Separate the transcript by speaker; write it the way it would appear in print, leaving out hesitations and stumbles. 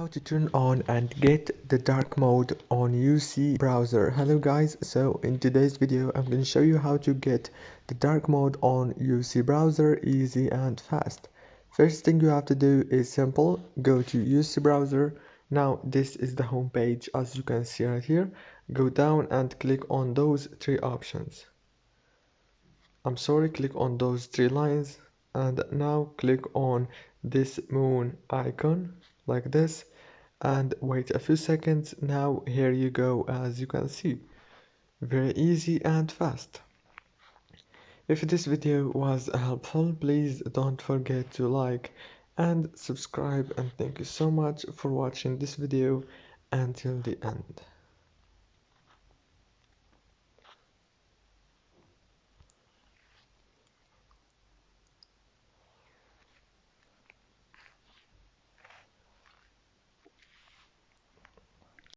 Speaker 1: how to turn on and get the dark mode on UC browser. Hello guys, so in today's video I'm going to show you how to get the dark mode on UC browser easy and fast. First thing you have to do is simple. Go to UC browser. Now this is the home page, as you can see right here. Go down and click on those three options. Click on those three lines, and now click on this moon icon like this and wait a few seconds. Now here you go, as you can see, very easy and fast. If this video was helpful, please don't forget to like and subscribe, and thank you so much for watching this video until the end.